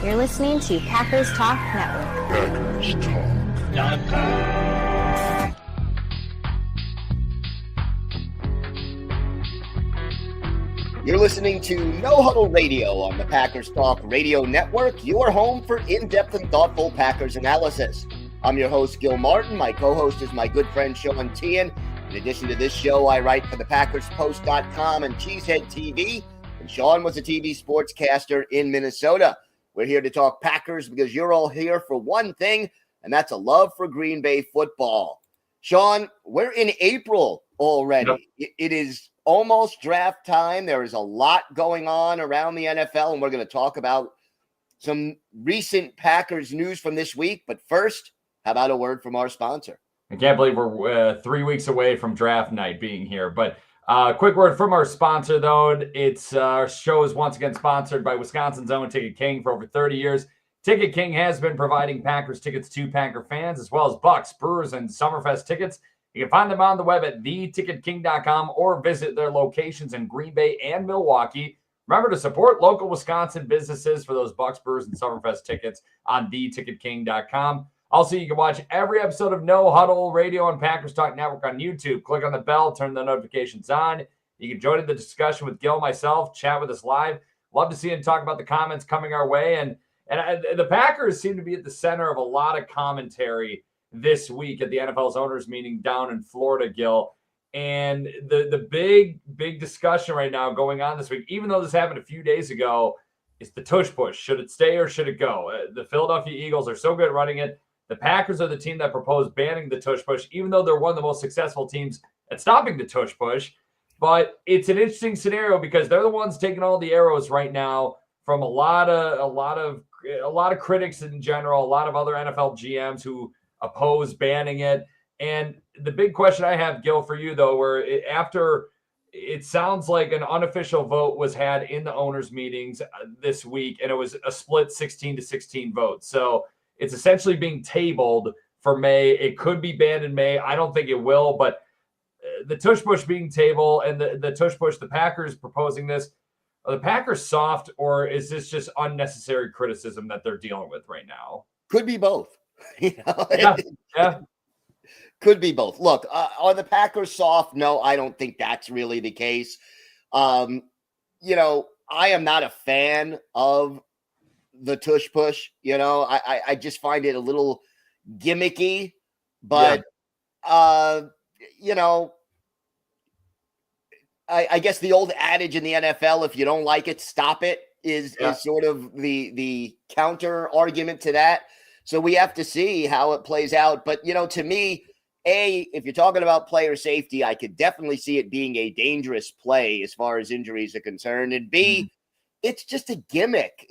You're listening to Packers Talk Network. Packers Talk. You're listening to No Huddle Radio on the Packers Talk Radio Network, your home for in-depth and thoughtful Packers analysis. I'm your host, Gil Martin. My co-host is my good friend, Sean Tehan. In addition to this show, I write for the PackersPost.com and Cheesehead TV, and Sean was a TV sportscaster in Minnesota. We're here to talk Packers because you're all here for one thing, and that's a love for Green Bay football. Sean, we're in April already. Yep. It is almost draft time. There is a lot going on around the NFL, and we're going to talk about some recent Packers news from this week. But first, how about a word from our sponsor? I can't believe we're 3 weeks away from draft night being here. But quick word from our sponsor, though. Our show is once again sponsored by Wisconsin's own Ticket King for over 30 years. Ticket King has been providing Packers tickets to Packer fans, as well as Bucks, Brewers, and Summerfest tickets. You can find them on the web at theticketking.com or visit their locations in Green Bay and Milwaukee. Remember to support local Wisconsin businesses for those Bucks, Brewers, and Summerfest tickets on theticketking.com. Also, you can watch every episode of No Huddle Radio on Packers Talk Network on YouTube. Click on the bell, turn the notifications on. You can join in the discussion with Gil, myself, chat with us live. Love to see and talk about the comments coming our way. And the Packers seem to be at the center of a lot of commentary this week at the NFL's owners meeting down in Florida, Gil. And the big discussion right now going on this week, even though this happened a few days ago, is the tush push. Should it stay or should it go? The Philadelphia Eagles are so good at running it. The Packers are the team that proposed banning the tush push, even though they're one of the most successful teams at stopping the tush push. But it's an interesting scenario because they're the ones taking all the arrows right now from a lot of critics in general, a lot of other NFL GMs who oppose banning it. And the big question I have, Gil, for you, though, after it sounds like an unofficial vote was had in the owners' meetings this week, and it was a split 16-16 vote. So it's essentially being tabled for May. It could be banned in May. I don't think it will, but the tush push being tabled and the tush push, the Packers proposing this, are the Packers soft, or is this just unnecessary criticism that they're dealing with right now? Could be both. Yeah. Could be both. Look, are the Packers soft? No, I don't think that's really the case. I am not a fan of the tush push. I just find it a little gimmicky, but I guess the old adage in the NFL, if you don't like it, stop it, is sort of the counter argument to that. So we have to see how it plays out. But, to me, if you're talking about player safety, I could definitely see it being a dangerous play as far as injuries are concerned. And B, it's just a gimmick.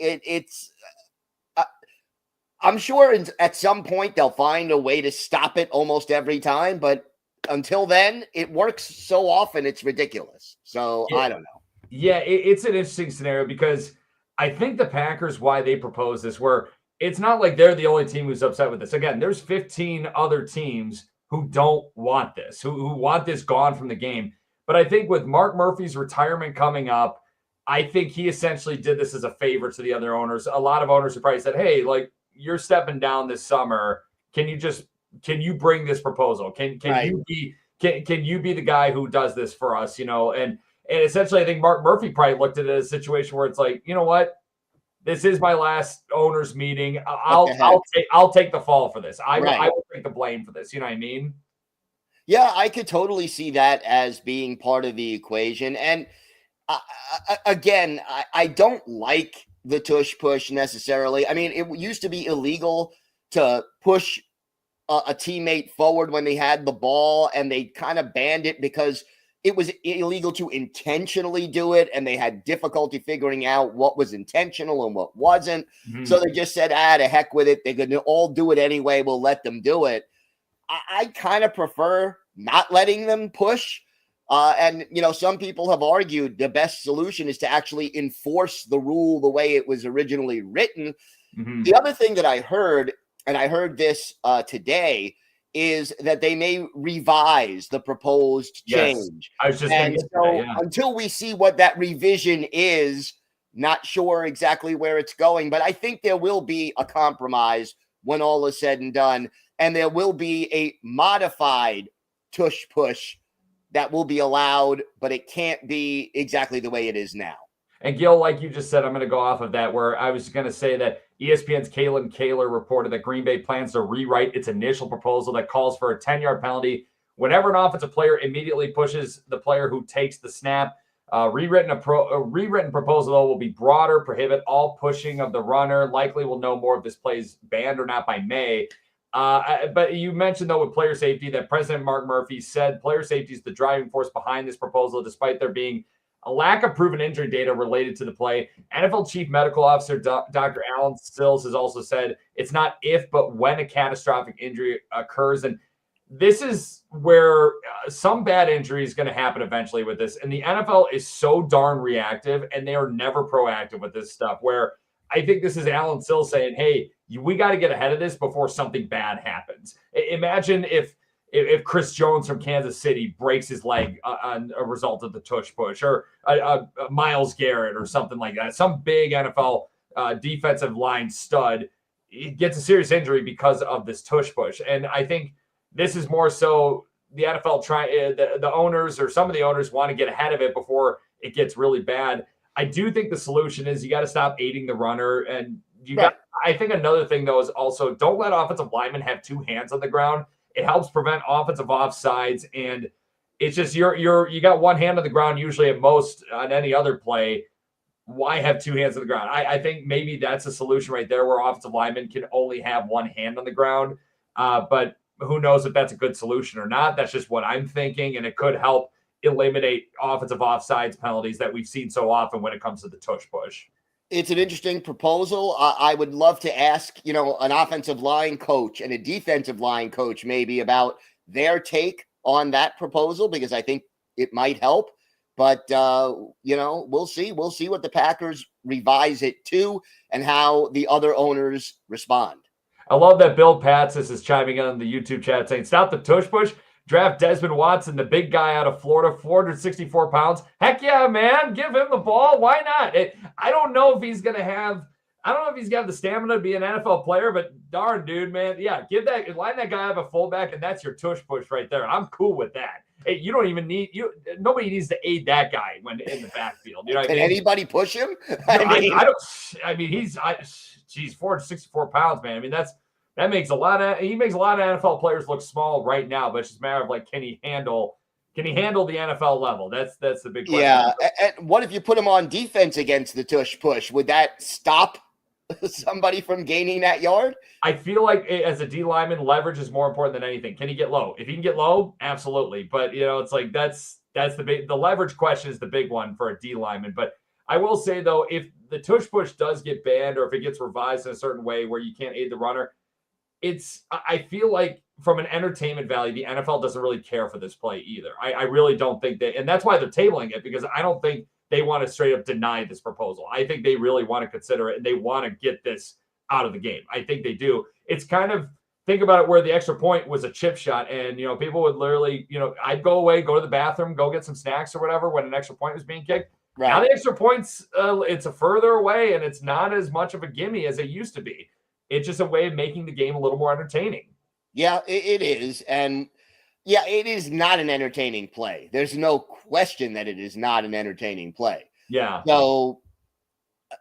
I'm sure at some point they'll find a way to stop it almost every time. But until then, it works so often, it's ridiculous. So I don't know. Yeah, it's an interesting scenario because I think the Packers, why they propose this, where it's not like they're the only team who's upset with this. Again, there's 15 other teams who don't want this, who want this gone from the game. But I think with Mark Murphy's retirement coming up, I think he essentially did this as a favor to the other owners. A lot of owners who probably said, hey, like, you're stepping down this summer. Can you bring this proposal? Can you be the guy who does this for us? And essentially I think Mark Murphy probably looked at it as a situation where it's like, you know what? This is my last owners meeting. I'll take the fall for this. I will take the blame for this. You know what I mean? Yeah, I could totally see that as being part of the equation. And again, I don't like the tush push necessarily. I mean, it used to be illegal to push a teammate forward when they had the ball, and they kind of banned it because it was illegal to intentionally do it, and they had difficulty figuring out what was intentional and what wasn't. Mm-hmm. So they just said, to heck with it. They're going to all do it anyway. We'll let them do it. I kind of prefer not letting them push. And some people have argued the best solution is to actually enforce the rule the way it was originally written. Mm-hmm. The other thing that I heard, and I heard this today, is that they may revise the proposed change. Yes, I was just until we see what that revision is, Not sure exactly where it's going, but I think there will be a compromise when all is said and done, and there will be a modified tush push that will be allowed, but it can't be exactly the way it is now. And Gil, like you just said, I'm going to go off of that, where I was going to say that ESPN's Kalen Kaler reported that Green Bay plans to rewrite its initial proposal that calls for a 10-yard penalty whenever an offensive player immediately pushes the player who takes the snap. Rewritten proposal, though, will be broader, prohibit all pushing of the runner. Likely we'll know more if this play is banned or not by May. But you mentioned, though, with player safety, that President Mark Murphy said player safety is the driving force behind this proposal, despite there being a lack of proven injury data related to the play. NFL Chief Medical Officer Dr. Alan Sills has also said it's not if, but when a catastrophic injury occurs. And this is where some bad injury is going to happen eventually with this. And the NFL is so darn reactive, and they are never proactive with this stuff, where I think this is Alan Sills saying, hey, we got to get ahead of this before something bad happens. Imagine if Chris Jones from Kansas City breaks his leg on a result of the tush push, or a Myles Garrett or something like that. Some big NFL defensive line stud gets a serious injury because of this tush push. And I think this is more so the NFL the owners, or some of the owners, want to get ahead of it before it gets really bad. I do think the solution is you got to stop aiding the runner. And I think another thing, though, is also don't let offensive linemen have two hands on the ground. It helps prevent offensive offsides, and it's just you got one hand on the ground usually at most on any other play. Why have two hands on the ground? I think maybe that's a solution right there, where offensive linemen can only have one hand on the ground. But who knows if that's a good solution or not? That's just what I'm thinking, and it could help eliminate offensive offsides penalties that we've seen so often when it comes to the tush push. It's an interesting proposal. I would love to ask, an offensive line coach and a defensive line coach maybe about their take on that proposal, because I think it might help. But, we'll see. We'll see what the Packers revise it to and how the other owners respond. I love that Bill Patsis is chiming in on the YouTube chat saying, stop the tush push. Draft Desmond Watson, the big guy out of Florida, 464 pounds. Heck yeah, man. Give him the ball. Why not? I don't know if he's got the stamina to be an NFL player, but darn, dude, man. Yeah, line that guy up a fullback, and that's your tush push right there. I'm cool with that. Hey, you don't even nobody needs to aid that guy when in the backfield. You know what I mean? Anybody push him? He's 464 pounds, man. I mean, he makes a lot of NFL players look small right now, but it's just a matter of can he handle the NFL level? That's the big question. Yeah. And what if you put him on defense against the tush push? Would that stop somebody from gaining that yard? I feel like as a D lineman, leverage is more important than anything. Can he get low? If he can get low, absolutely. But it's the leverage question is the big one for a D lineman. But I will say, though, if the tush push does get banned, or if it gets revised in a certain way where you can't aid the runner, I feel like from an entertainment value, the NFL doesn't really care for this play either. I really don't think and that's why they're tabling it, because I don't think they want to straight up deny this proposal. I think they really want to consider it, and they want to get this out of the game. I think they do. It's kind of, think about it, where the extra point was a chip shot, and people would literally, I'd go away, go to the bathroom, go get some snacks or whatever when an extra point was being kicked. Right. Now the extra points, it's a further away, and it's not as much of a gimme as it used to be. It's just a way of making the game a little more entertaining. Yeah, it is. And yeah, it is not an entertaining play. There's no question that it is not an entertaining play. Yeah. So,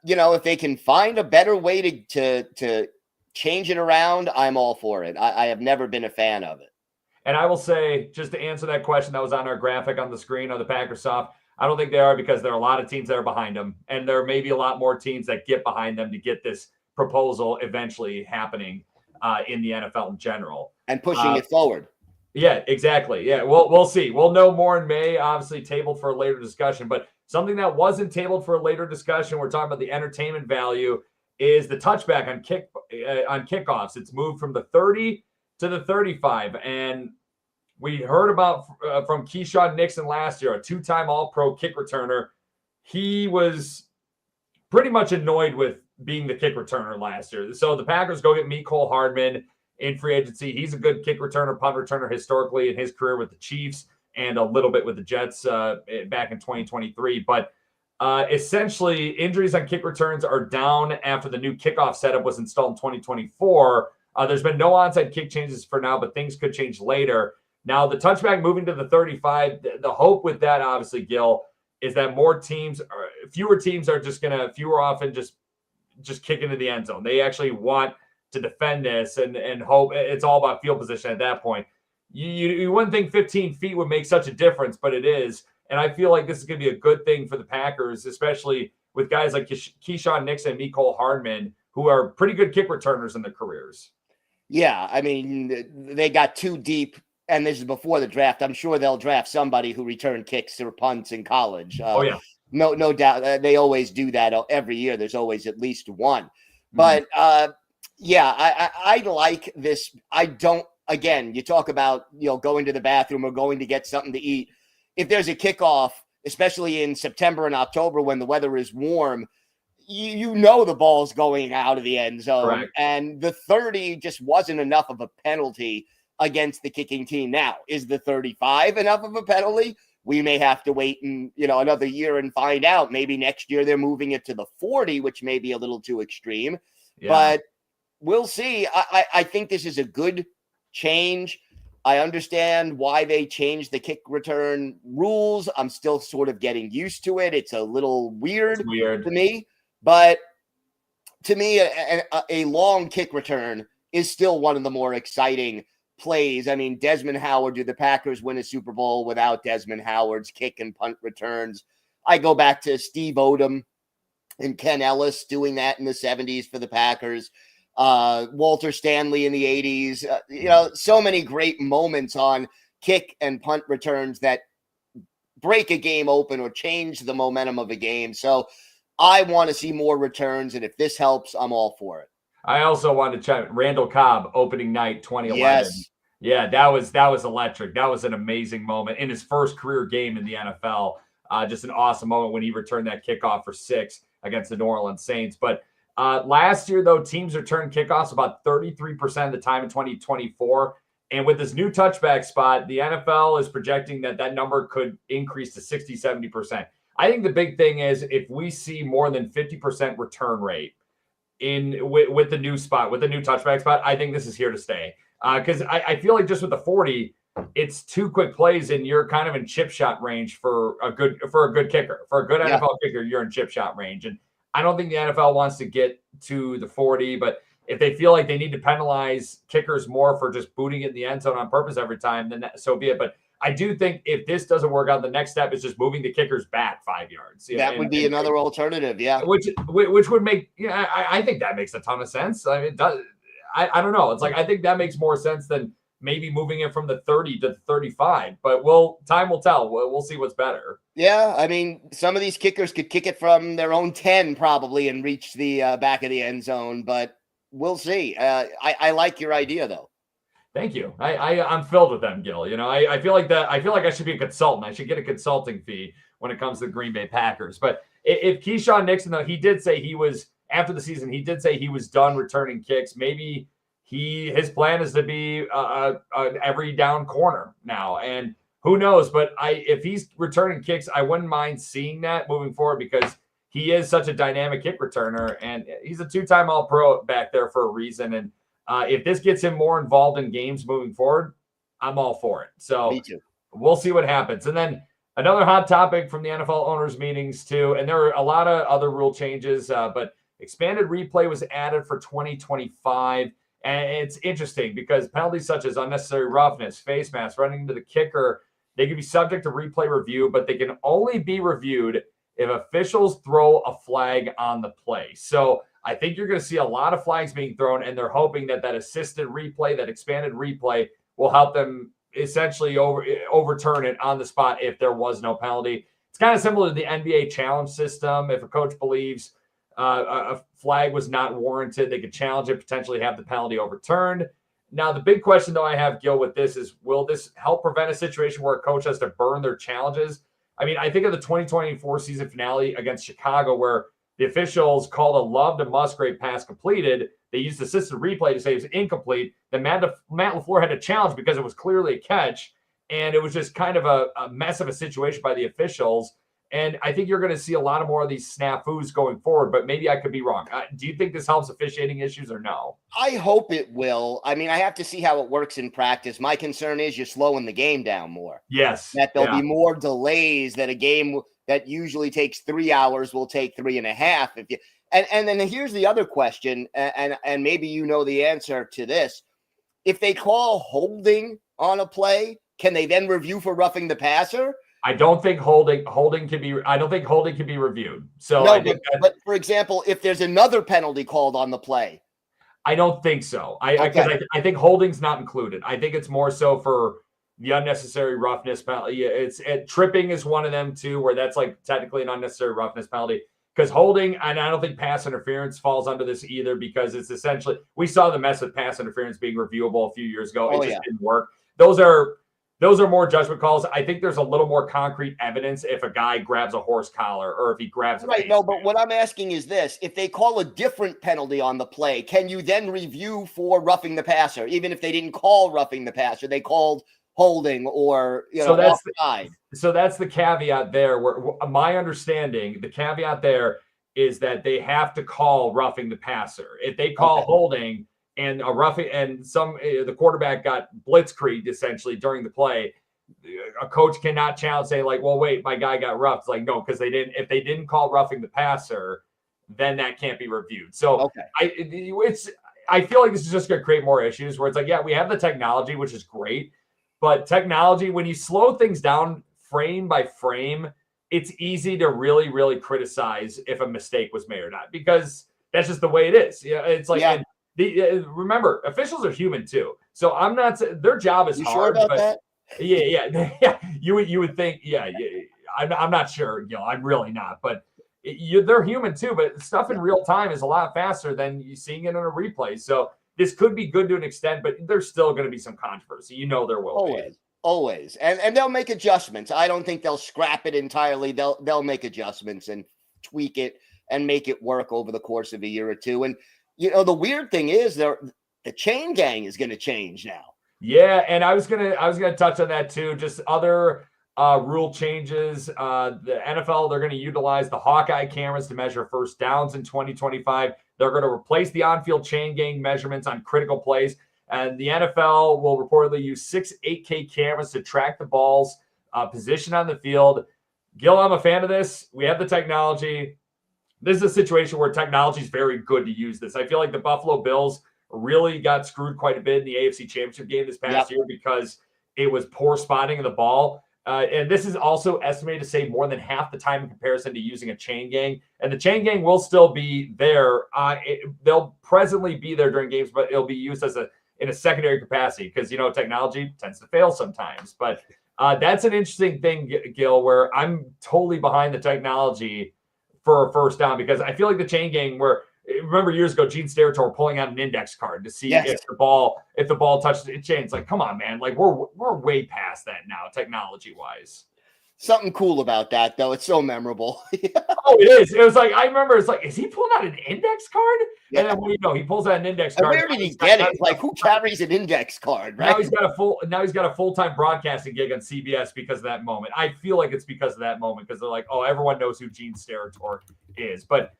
if they can find a better way to change it around, I'm all for it. I have never been a fan of it. And I will say, just to answer that question that was on our graphic on the screen, are the Packers soft? I don't think they are, because there are a lot of teams that are behind them, and there may be a lot more teams that get behind them to get this proposal eventually happening in the NFL in general, and pushing it forward. Yeah, exactly. Yeah, we'll see. We'll know more in May. Obviously, tabled for a later discussion. But something that wasn't tabled for a later discussion, we're talking about the entertainment value, is the touchback on kickoffs. It's moved from the 30 to the 35, and we heard about from Keyshawn Nixon last year, a two-time All-Pro kick returner. He was pretty much annoyed with being the kick returner last year. So the Packers go get Mecole Hardman in free agency. He's a good kick returner, punt returner historically in his career with the Chiefs and a little bit with the Jets back in 2023. But Essentially, injuries on kick returns are down after the new kickoff setup was installed in 2024. There's been no onside kick changes for now, but things could change later. Now, the touchback moving to the 35, the hope with that, obviously, Gil, is that fewer teams are just going to, fewer often just kick into the end zone. They actually want to defend this and hope. It's all about field position at that point. You wouldn't think 15 feet would make such a difference, but it is. And I feel like this is going to be a good thing for the Packers, especially with guys like Keyshawn Nixon and Mecole Hardman, who are pretty good kick returners in their careers. Yeah, I mean, they got too deep, and this is before the draft. I'm sure they'll draft somebody who returned kicks or punts in college. Oh, yeah. No doubt. They always do that every year. There's always at least one. But, yeah, I like this. I don't, again, you talk about, going to the bathroom or going to get something to eat. If there's a kickoff, especially in September and October when the weather is warm, you know the ball's going out of the end zone. Right. And the 30 just wasn't enough of a penalty against the kicking team. Now, is the 35 enough of a penalty? We may have to wait another year and find out. Maybe next year they're moving it to the 40, which may be a little too extreme. Yeah. But we'll see. I think this is a good change. I understand why they changed the kick return rules. I'm still sort of getting used to it. It's a little weird to me. But to me, a long kick return is still one of the more exciting plays. I mean, Desmond Howard, did the Packers win a Super Bowl without Desmond Howard's kick and punt returns? I go back to Steve Odom and Ken Ellis doing that in the 70s for the Packers. Walter Stanley in the 80s, so many great moments on kick and punt returns that break a game open or change the momentum of a game. So I want to see more returns. And if this helps, I'm all for it. I also want to check Randall Cobb opening night 2011. Yes. Yeah, that was electric. That was an amazing moment in his first career game in the NFL. Just an awesome moment when he returned that kickoff for 6 against the New Orleans Saints. But last year, though, teams returned kickoffs about 33% of the time in 2024. And with this new touchback spot, the NFL is projecting that number could increase to 60, 70%. I think the big thing is if we see more than 50% return rate with the new spot, with the new touchback spot, I think this is here to stay. Because I feel like just with the 40, it's 2 quick plays and you're kind of in chip shot range for a good kicker. For a good NFL kicker, you're in chip shot range. And I don't think the NFL wants to get to the 40, but if they feel like they need to penalize kickers more for just booting it in the end zone on purpose every time, then so be it. But I do think if this doesn't work out, the next step is just moving the kickers back 5 yards. That would be another alternative, yeah. Which would make, I think that makes a ton of sense. I mean, I don't know. It's like I think that makes more sense than maybe moving it from the 30 to the 35. But time will tell. We'll see what's better. Yeah, I mean, some of these kickers could kick it from their own 10 probably and reach the back of the end zone, but we'll see. I like your idea, though. Thank you. I'm filled with them, Gil. I feel like that. I feel like I should be a consultant. I should get a consulting fee when it comes to the Green Bay Packers. But if Keyshawn Nixon, though, he did say he was after the season, he did say he was done returning kicks. Maybe his plan is to be an every down corner now, and who knows? But if he's returning kicks, I wouldn't mind seeing that moving forward because he is such a dynamic kick returner, and he's a 2-time All-Pro back there for a reason. And if this gets him more involved in games moving forward, I'm all for it. So me too. We'll see what happens. And then another hot topic from the NFL owners meetings too, and there are a lot of other rule changes, but expanded replay was added for 2025. And it's interesting because penalties such as unnecessary roughness, face mask, running into the kicker, they can be subject to replay review, but they can only be reviewed if officials throw a flag on the play. So I think you're going to see a lot of flags being thrown, and they're hoping that assisted replay, that expanded replay, will help them essentially overturn it on the spot if there was no penalty. It's kind of similar to the NBA challenge system. If a coach believes a flag was not warranted, they could challenge it, potentially have the penalty overturned. Now, the big question, though, I have, Gil, with this is, will this help prevent a situation where a coach has to burn their challenges? I mean, I think of the 2024 season finale against Chicago where the officials called a Love to Musgrave pass completed. They used assisted replay to say it was incomplete. Then Matt LaFleur had to challenge because it was clearly a catch, and it was just kind of a mess of a situation by the officials. And I think you're going to see a lot of more of these snafus going forward, but maybe I could be wrong. Do you think this helps officiating issues or no? I hope it will. I mean, I have to see how it works in practice. My concern is you're slowing the game down more. Yes. That there'll be more delays, that a game that usually takes 3 hours will take 3.5. And then here's the other question, and maybe you know the answer to this. If they call holding on a play, can they then review for roughing the passer? I don't think holding can be. I don't think holding can be reviewed. So no, but for example, if there's another penalty called on the play, I don't think so. I think holding's not included. I think it's more so for the unnecessary roughness penalty. Tripping is one of them too, where that's like technically an unnecessary roughness penalty. Because holding, and I don't think pass interference falls under this either, because it's essentially, we saw the mess with pass interference being reviewable a few years ago. It just didn't work. Those are more judgment calls. I think there's a little more concrete evidence if a guy grabs a horse collar or if he grabs a right. No, but what I'm asking is this: if they call a different penalty on the play, can you then review for roughing the passer, even if they didn't call roughing the passer, they called holding or offside? So that's the caveat there. Where my understanding, the caveat there is that they have to call roughing the passer. If they call holding and a roughing, and the quarterback got blitzkrieged essentially during the play, a coach cannot challenge, say like, well, wait, my guy got roughed. It's like, no, because if they didn't call roughing the passer, then that can't be reviewed. So I feel like this is just going to create more issues where it's like, yeah, we have the technology, which is great, but technology, when you slow things down frame by frame, it's easy to really, really criticize if a mistake was made or not, because that's just the way it is. Yeah, it's like, remember, officials are human too. So I'm not, their job is hard. Sure about that? Yeah. You would think, I'm not sure. I'm really not, but they're human too. But stuff in real time is a lot faster than you seeing it in a replay. So this could be good to an extent, but there's still going to be some controversy. There will be. Always. And they'll make adjustments. I don't think they'll scrap it entirely. They'll make adjustments and tweak it and make it work over the course of a year or two. And the weird thing is the chain gang is going to change now. Yeah, and I was gonna touch on that too. Just other rule changes. The NFL, they're going to utilize the Hawkeye cameras to measure first downs in 2025. They're going to replace the on-field chain gang measurements on critical plays. And the NFL will reportedly use 6 8K cameras to track the ball's position on the field. Gil, I'm a fan of this. We have the technology. This is a situation where technology is very good to use this. I feel like the Buffalo Bills really got screwed quite a bit in the AFC Championship game this past year because it was poor spotting of the ball. And this is also estimated to save more than half the time in comparison to using a chain gang. And the chain gang will still be there. They'll presently be there during games, but it'll be used in a secondary capacity because, technology tends to fail sometimes. But that's an interesting thing, Gil, where I'm totally behind the technology for a first down, because I feel like the chain gang remember years ago, Gene Steratore pulling out an index card to see if the ball touched the chain. It's like, come on, man. Like we're way past that now, technology wise. Something cool about that, though. It's so memorable. Oh, it is. It was like, I remember it's like, is he pulling out an index card? Yeah. And then he pulls out an index card. Where did he get it? Like, who carries an index card, right? Now he's got a full-time broadcasting gig on CBS because of that moment. I feel like it's because of that moment, because they're like, oh, everyone knows who Gene Steratore is. But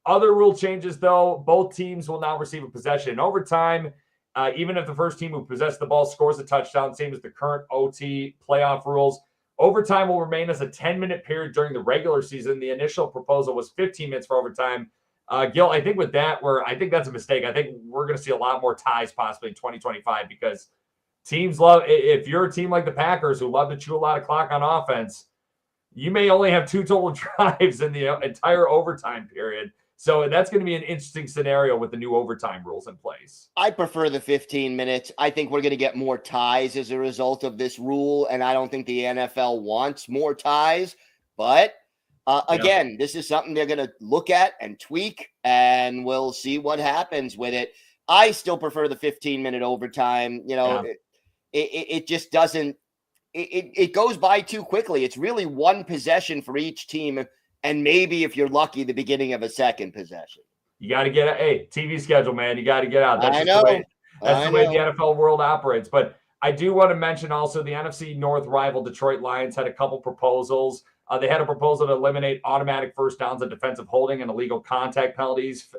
other rule changes, though, both teams will now receive a possession in overtime. Even if the first team who possessed the ball scores a touchdown, same as the current OT playoff rules. Overtime will remain as a 10-minute period during the regular season. The initial proposal was 15 minutes for overtime. Gil, I think with that, I think that's a mistake. I think we're going to see a lot more ties possibly in 2025 because teams if you're a team like the Packers who love to chew a lot of clock on offense, you may only have 2 total drives in the entire overtime period. So that's going to be an interesting scenario with the new overtime rules in place. I prefer the 15 minutes. I think we're going to get more ties as a result of this rule, and I don't think the NFL wants more ties. But, again, this is something they're going to look at and tweak, and we'll see what happens with it. I still prefer the 15-minute overtime. It just doesn't – it goes by too quickly. It's really one possession for each team, and maybe, if you're lucky, the beginning of a second possession. You got to get TV schedule, man. You got to get out. That's the way the NFL world operates. But I do want to mention also the NFC North rival Detroit Lions had a couple proposals. They had a proposal to eliminate automatic first downs and defensive holding and illegal contact penalties.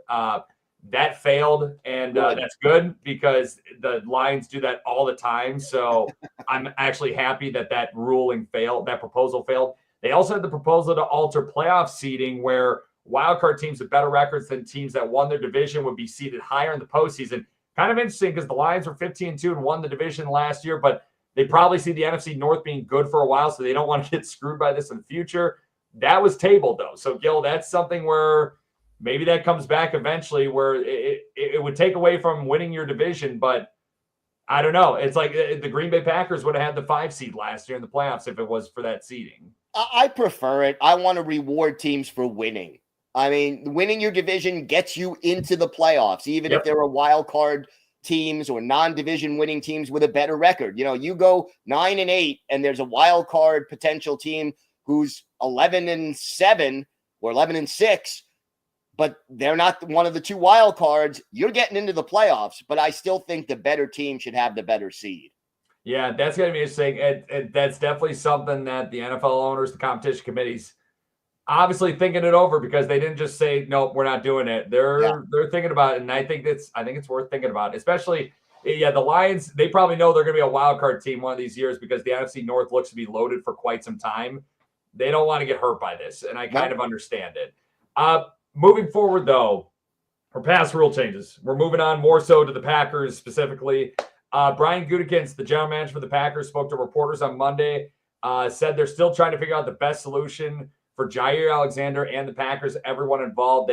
That failed, and that's good because the Lions do that all the time. So I'm actually happy that ruling failed, that proposal failed. They also had the proposal to alter playoff seeding where wildcard teams with better records than teams that won their division would be seeded higher in the postseason. Kind of interesting because the Lions were 15-2 and won the division last year, but they probably see the NFC North being good for a while, so they don't want to get screwed by this in the future. That was tabled, though. So, Gil, that's something where maybe that comes back eventually where it would take away from winning your division, but I don't know. It's like the Green Bay Packers would have had the 5 seed last year in the playoffs if it was for that seeding. I prefer it. I want to reward teams for winning. I mean, winning your division gets you into the playoffs, even if there are wild card teams or non-division winning teams with a better record. You know, you go 9-8 and there's a wild card potential team who's 11-7 or 11-6, but they're not one of the 2 wild cards. You're getting into the playoffs, but I still think the better team should have the better seed. Yeah, that's going to be interesting. And that's definitely something that the NFL owners, the competition committees, obviously thinking it over because they didn't just say, nope, we're not doing it. They're thinking about it. And I think it's worth thinking about, especially, the Lions, they probably know they're going to be a wild card team one of these years because the NFC North looks to be loaded for quite some time. They don't want to get hurt by this. And I kind of understand it. Moving forward, though, for past rule changes, we're moving on more so to the Packers specifically. Brian Gutekunst, the general manager for the Packers, spoke to reporters on Monday, said they're still trying to figure out the best solution for Jaire Alexander and the Packers, everyone involved.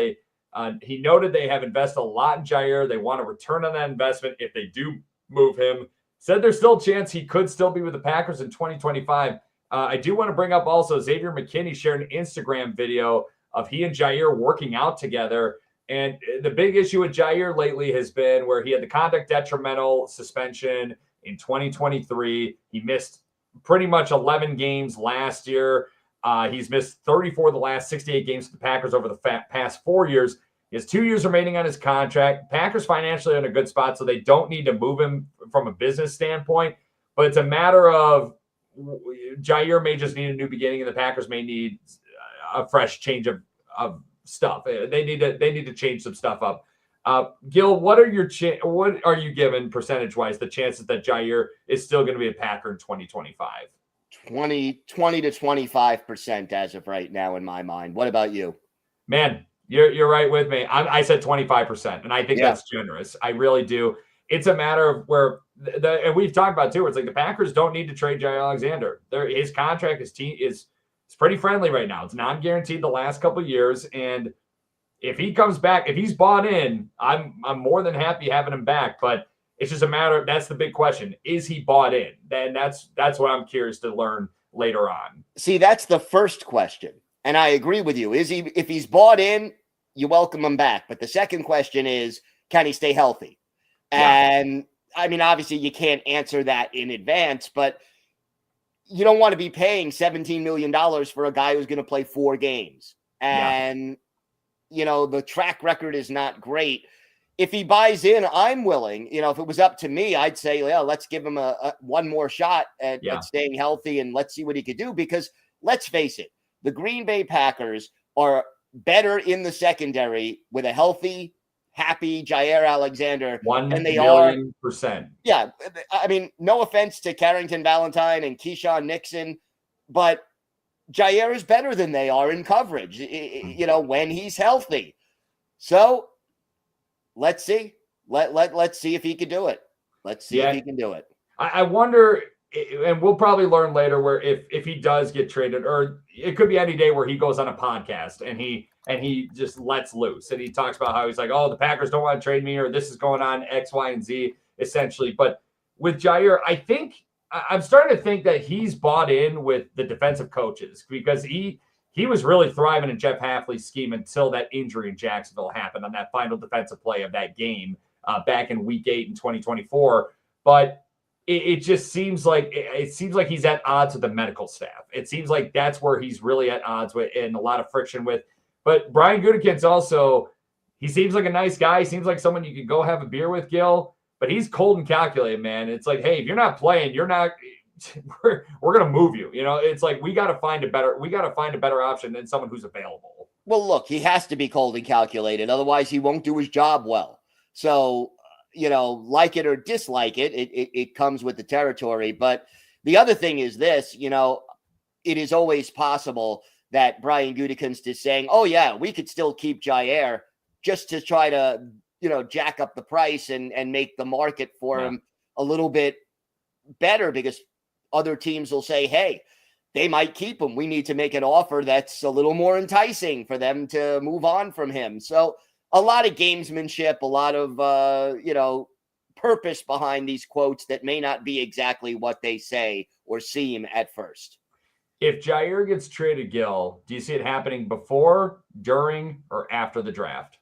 He noted they have invested a lot in Jaire. They want a return on that investment if they do move him. Said there's still a chance he could still be with the Packers in 2025. I do want to bring up also Xavier McKinney shared an Instagram video of he and Jaire working out together. And the big issue with Jaire lately has been where he had the conduct detrimental suspension in 2023. He missed pretty much 11 games last year. He's missed 34 of the last 68 games for the Packers over the past 4 years. He has 2 years remaining on his contract. Packers financially are in a good spot, so they don't need to move him from a business standpoint. But it's a matter of Jaire may just need a new beginning, and the Packers may need a fresh change of stuff. They need to change some stuff up. Gil, what are you given percentage-wise the chances that Jaire is still going to be a Packer in 2025? 20 to 25% as of right now in my mind. What about you? Man, you're right with me. I said 25%, and I think that's generous. I really do. It's a matter of where and we've talked about too. Where it's like the Packers don't need to trade Jaire Alexander. His contract, his team is pretty friendly right now. It's non-guaranteed the last couple of years, and if he comes back, if he's bought in, I'm more than happy having him back. But it's just a matter. That's the big question: is he bought in? Then that's what I'm curious to learn later on. See, that's the first question, and I agree with you. Is he? If he's bought in, you welcome him back. But the second question is, can he stay healthy? And I mean, obviously, you can't answer that in advance, but you don't want to be paying $17 million for a guy who's going to play 4 games. And, the track record is not great. If he buys in, I'm willing. If it was up to me, I'd say, let's give him a one more shot at staying healthy and let's see what he could do. Because let's face it, the Green Bay Packers are better in the secondary with a healthy, happy Jaire Alexander than they are. 1,000,000%. Yeah. I mean, no offense to Carrington Valentine and Keyshawn Nixon, but Jaire is better than they are in coverage, when he's healthy. So let's see. Let's see if he can do it. Let's see if he can do it. I wonder, and we'll probably learn later where if he does get traded, or it could be any day where he goes on a podcast and he just lets loose and he talks about how he's like, oh, the Packers don't want to trade me, or this is going on X, Y, and Z essentially. But with Jaire, I think I'm starting to think that he's bought in with the defensive coaches because he was really thriving in Jeff Hafley's scheme until that injury in Jacksonville happened on that final defensive play of that game back in Week 8 in 2024. But it just seems like he's at odds with the medical staff. It seems like that's where he's really at odds with and a lot of friction with. But Brian Gutekunst also, he seems like a nice guy. He seems like someone you could go have a beer with, Gil. But he's cold and calculated, man. It's like, hey, if you're not playing, you're not we're going to move you. It's like we got to find a better option than someone who's available. Well, look, he has to be cold and calculated. Otherwise, he won't do his job well. So, like it or dislike it, it comes with the territory. But the other thing is this, it is always possible that Brian Gutekunst is saying, oh, yeah, we could still keep Jaire just to try to, jack up the price and make the market for him a little bit better, because other teams will say, hey, they might keep him. We need to make an offer that's a little more enticing for them to move on from him. So a lot of gamesmanship, a lot of, purpose behind these quotes that may not be exactly what they say or seem at first. If Jaire gets traded, Gil, do you see it happening before, during, or after the draft?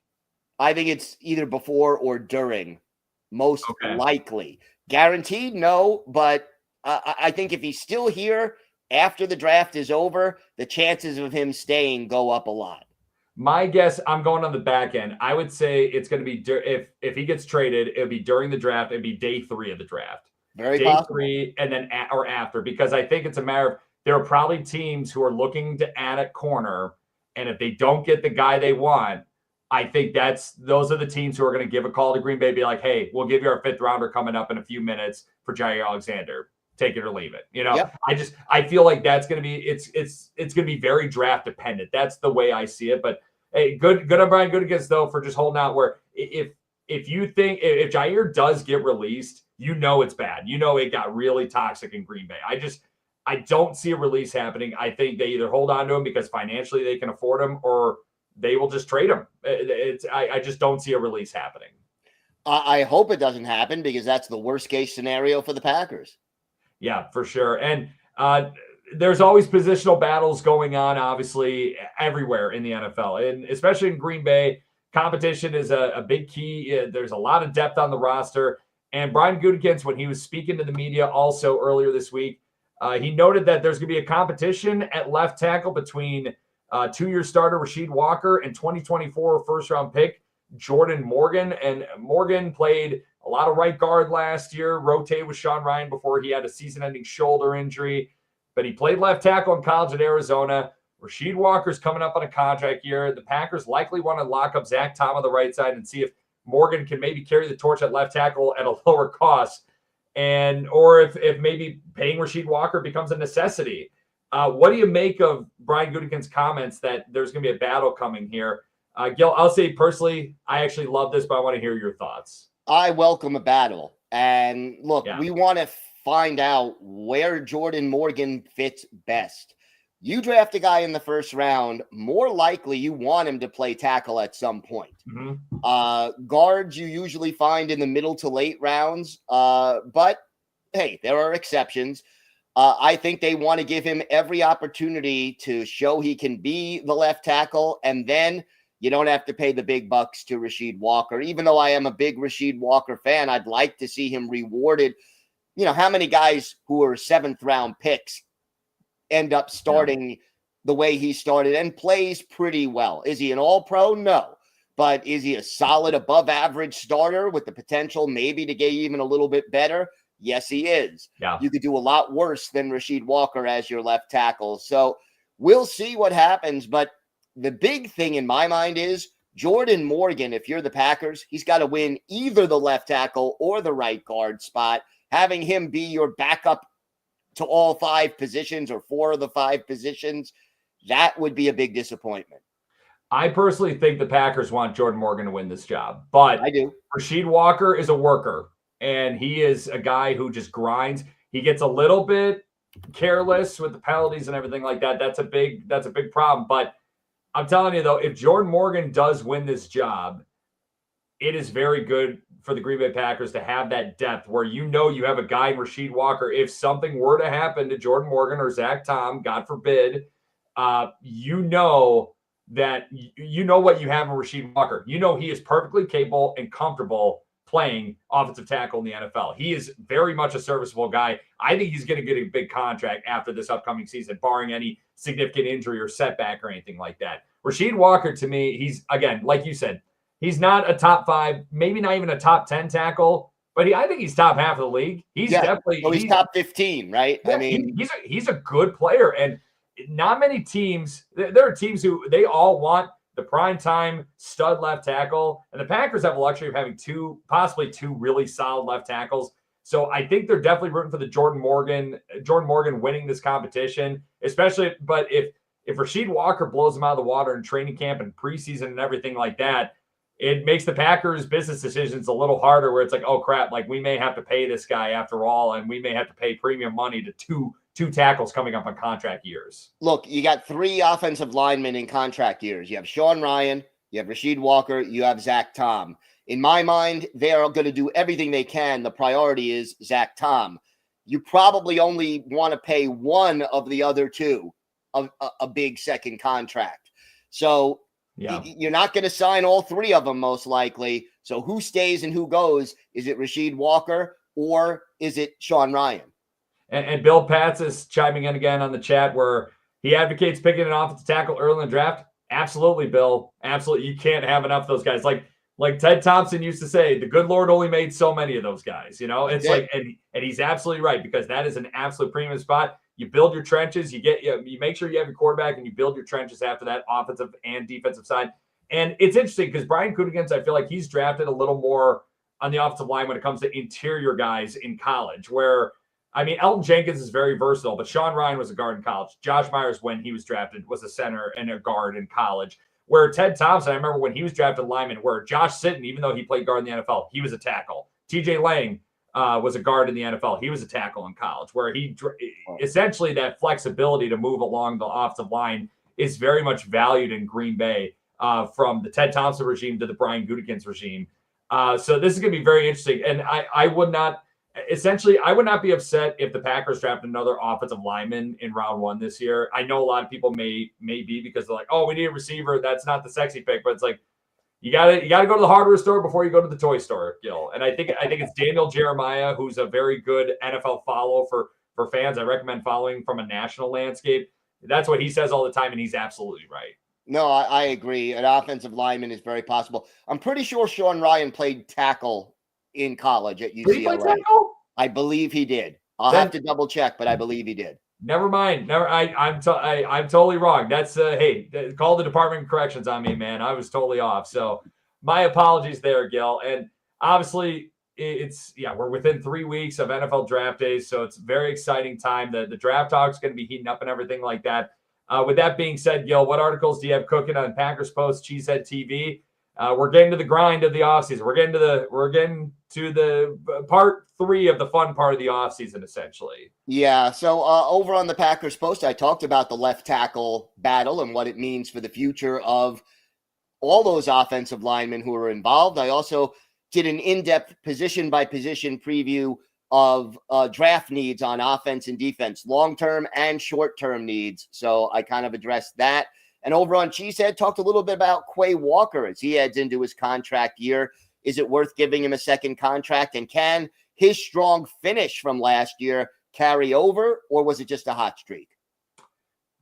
I think it's either before or during, most likely. Guaranteed, no, but I think if he's still here after the draft is over, the chances of him staying go up a lot. My guess, I'm going on the back end. I would say it's going to be if he gets traded, it'll be during the draft. It'd be day 3 of the draft. Very day possible. 3, and then or after, because I think it's a matter of there are probably teams who are looking to add a corner, and if they don't get the guy they want, I think those are the teams who are going to give a call to Green Bay, be like, hey, we'll give you our 5th rounder coming up in a few minutes for Jaire Alexander. Take it or leave it. Yep. I feel like that's going to be, it's going to be very draft dependent. That's the way I see it. But hey, good on Brian Gutekunst though, for just holding out, where if you think if Jaire does get released, it's bad. It got really toxic in Green Bay. I don't see a release happening. I think they either hold on to him because financially they can afford him, or they will just trade him. I just don't see a release happening. I hope it doesn't happen, because that's the worst case scenario for the Packers. Yeah, for sure. And there's always positional battles going on, obviously, everywhere in the NFL, and especially in Green Bay. Competition is a big key. There's a lot of depth on the roster. And Brian Gutekunst, when he was speaking to the media also earlier this week, he noted that there's going to be a competition at left tackle between 2-year starter Rasheed Walker and 2024 first-round pick Jordan Morgan. And Morgan played a lot of right guard last year, rotated with Sean Ryan before he had a season-ending shoulder injury. But he played left tackle in college at Arizona. Rasheed Walker's coming up on a contract year. The Packers likely want to lock up Zach Tom on the right side and see if Morgan can maybe carry the torch at left tackle at a lower cost, or if maybe paying Rasheed Walker becomes a necessity. What do you make of Brian Gutekunst's comments that there's going to be a battle coming here? Gil, I'll say personally, I actually love this, but I want to hear your thoughts. I welcome a battle. And look, we want to find out where Jordan Morgan fits best. You draft a guy in the first round, more likely you want him to play tackle at some point. Mm-hmm. Guards you usually find in the middle to late rounds. But hey, there are exceptions. I think they want to give him every opportunity to show he can be the left tackle, and then you don't have to pay the big bucks to Rasheed Walker. Even though I am a big Rasheed Walker fan, I'd like to see him rewarded. How many guys who are 7th round picks end up starting the way he started and plays pretty well? Is he an all-pro? No. But is he a solid above average starter with the potential maybe to get even a little bit better? Yes, he is. Yeah. You could do a lot worse than Rasheed Walker as your left tackle. So we'll see what happens. But the big thing in my mind is Jordan Morgan, if you're the Packers, he's got to win either the left tackle or the right guard spot. Having him be your backup to all 5 positions or 4 of the 5 positions, that would be a big disappointment. I personally think the Packers want Jordan Morgan to win this job, but I do. Rasheed Walker is a worker, and he is a guy who just grinds. He gets a little bit careless with the penalties and everything like that. That's a big problem. But I'm telling you, though, if Jordan Morgan does win this job, it is very good for the Green Bay Packers to have that depth where you have a guy in Rasheed Walker. If something were to happen to Jordan Morgan or Zach Tom, God forbid, that you know what you have in Rasheed Walker. He is perfectly capable and comfortable playing offensive tackle in the NFL. He is very much a serviceable guy. I think he's going to get a big contract after this upcoming season, barring any significant injury or setback or anything like that. Rasheed Walker, to me, he's, again, like you said, he's not a top 5, maybe not even a top 10 tackle, but I think he's top half of the league. He's definitely he's top 15, right? Yeah, I mean, he's a good player, and not many teams. There are teams who they all want the primetime stud left tackle, and the Packers have a luxury of having possibly two really solid left tackles. So I think they're definitely rooting for the Jordan Morgan winning this competition, especially. But if Rasheed Walker blows him out of the water in training camp and preseason and everything like that, it makes the Packers' business decisions a little harder. Where it's like, oh crap, like we may have to pay this guy after all, and we may have to pay premium money to two tackles coming up on contract years. Look, you got 3 offensive linemen in contract years. You have Sean Ryan, you have Rasheed Walker, you have Zach Tom. In my mind, they are going to do everything they can. The priority is Zach Tom. You probably only want to pay one of the other two a big second contract. So you're not going to sign all 3 of them most likely. So who stays and who goes? Is it Rasheed Walker or is it Sean Ryan? And Bill Patz is chiming in again on the chat where he advocates picking an offensive tackle early in the draft. Absolutely, Bill. Absolutely. You can't have enough of those guys. Like Ted Thompson used to say, the good Lord only made so many of those guys. You know, it's like, and he's absolutely right, because that is an absolute premium spot. You build your trenches, you make sure you have your quarterback, and you build your trenches after that, offensive and defensive side. And it's interesting because Brian Gutekunst, I feel like he's drafted a little more on the offensive line when it comes to interior guys in college, where, I mean, Elton Jenkins is very versatile, but Sean Ryan was a guard in college. Josh Myers, when he was drafted, was a center and a guard in college. Where Ted Thompson, I remember when he was drafted lineman, where Josh Sitton, even though he played guard in the NFL, he was a tackle. TJ Lang was a guard in the NFL. He was a tackle in college, where he essentially that flexibility to move along the offensive line is very much valued in Green Bay from the Ted Thompson regime to the Brian Gutekunst regime. So this is going to be very interesting. And I would not be upset if the Packers draft another offensive lineman in round 1 this year. I know a lot of people may be, because they're like, oh, we need a receiver. That's not the sexy pick, but it's like, you gotta go to the hardware store before you go to the toy store, Gil. And I think it's Daniel Jeremiah, who's a very good NFL follow for fans. I recommend following from a national landscape. That's what he says all the time, and he's absolutely right. No, I agree. An offensive lineman is very possible. I'm pretty sure Sean Ryan played tackle in college at UCLA. Did he play tackle? I believe he did. I'll have to double check, but I believe he did. Never mind. I'm totally wrong. That's hey, call the Department of Corrections on me, man. I was totally off. So my apologies there, Gil. And obviously we're within 3 weeks of NFL draft days, so it's a very exciting time. The draft talk is going to be heating up and everything like that. With that being said, Gil, what articles do you have cooking on Packers Post, Cheesehead TV? We're getting to the grind of the offseason. We're getting to the part 3 of the fun part of the offseason, essentially. Yeah. So over on the Packers Post, I talked about the left tackle battle and what it means for the future of all those offensive linemen who are involved. I also did an in-depth position by position preview of draft needs on offense and defense, long-term and short-term needs. So I kind of addressed that. And over on Cheesehead, talked a little bit about Quay Walker as he heads into his contract year. Is it worth giving him a second contract? And can his strong finish from last year carry over, or was it just a hot streak?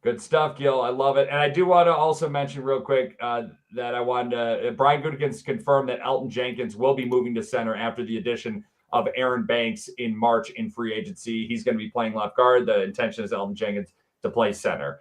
Good stuff, Gil. I love it. And I do want to also mention real quick that I wanted to Brian Gutekunst confirmed that Elton Jenkins will be moving to center after the addition of Aaron Banks in March in free agency. He's going to be playing left guard. The intention is Elton Jenkins to play center.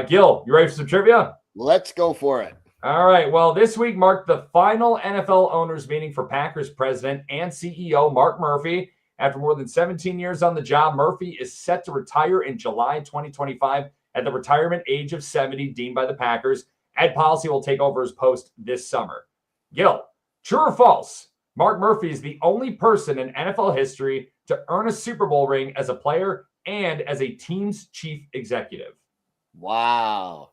Gil, you ready for some trivia? Let's go for it. All right. Well, this week marked the final NFL owners meeting for Packers president and CEO Mark Murphy. After more than 17 years on the job, Murphy is set to retire in July 2025 at the retirement age of 70, deemed by the Packers. Ed Policy will take over his post this summer. Gil, true or false? Mark Murphy is the only person in NFL history to earn a Super Bowl ring as a player and as a team's chief executive. Wow.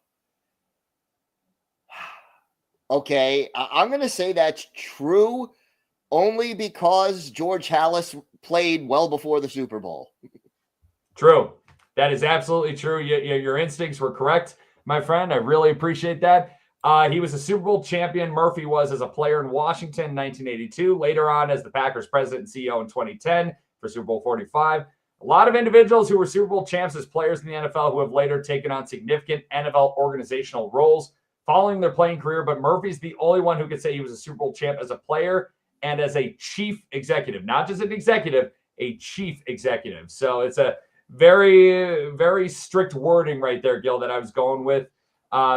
Okay, I'm going to say that's true only because George Halas played well before the Super Bowl. True. That is absolutely true. Your instincts were correct, my friend. I really appreciate that. He was a Super Bowl champion. Murphy was as a player in Washington in 1982, later on as the Packers president and CEO in 2010 for Super Bowl 45. A lot of individuals who were Super Bowl champs as players in the NFL who have later taken on significant NFL organizational roles following their playing career, but Murphy's the only one who could say he was a Super Bowl champ as a player and as a chief executive, not just an executive, a chief executive. So it's a very, very strict wording right there, Gil, that I was going with.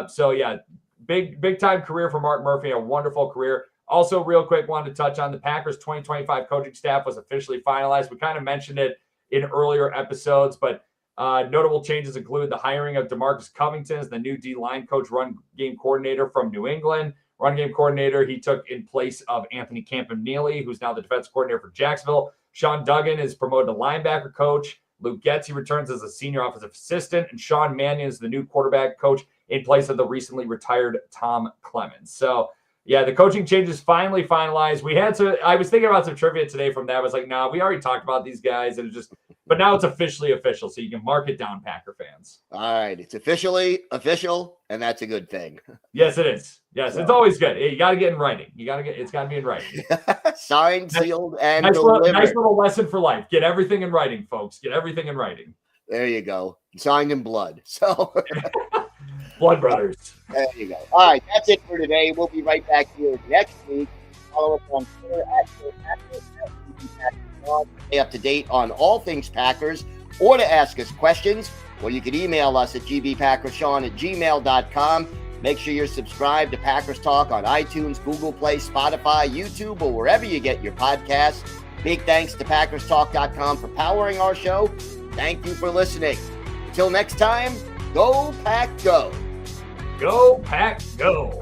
So yeah, big time career for Mark Murphy, a wonderful career. Also, real quick, wanted to touch on the Packers 2025 coaching staff was officially finalized. We kind of mentioned it in earlier episodes, but notable changes include the hiring of DeMarcus Covington as the new D-line coach, run game coordinator from New England. Run game coordinator he took in place of Anthony Campanile, who's now the defensive coordinator for Jacksonville. Sean Duggan is promoted to linebacker coach. Luke Getz, he returns as a senior offensive assistant. And Sean Mannion is the new quarterback coach in place of the recently retired Tom Clemens. So, yeah, the coaching changes finally finalized. I was thinking about some trivia today from that. I was like, nah, we already talked about these guys. And but now it's officially official. So you can mark it down, Packer fans. All right. It's officially official, and that's a good thing. Yes, it is. Yes, so. It's always good. You got to get in writing. It's got to be in writing. Signed, sealed, and nice delivered. Little lesson for life. Get everything in writing, folks. Get everything in writing. There you go. Signed in blood. So... Blood brothers. There you go. All right, that's it for today. We'll be right back here next week. Follow us on Twitter @Packers. Stay up to date on all things Packers, or to ask us questions, or you can email us at gbpackerssean@gmail.com. Make sure you're subscribed to Packers Talk on iTunes, Google Play, Spotify, YouTube, or wherever you get your podcasts. Big thanks to PackersTalk.com for powering our show. Thank you for listening. Until next time, go Pack Go. Go Pack Go.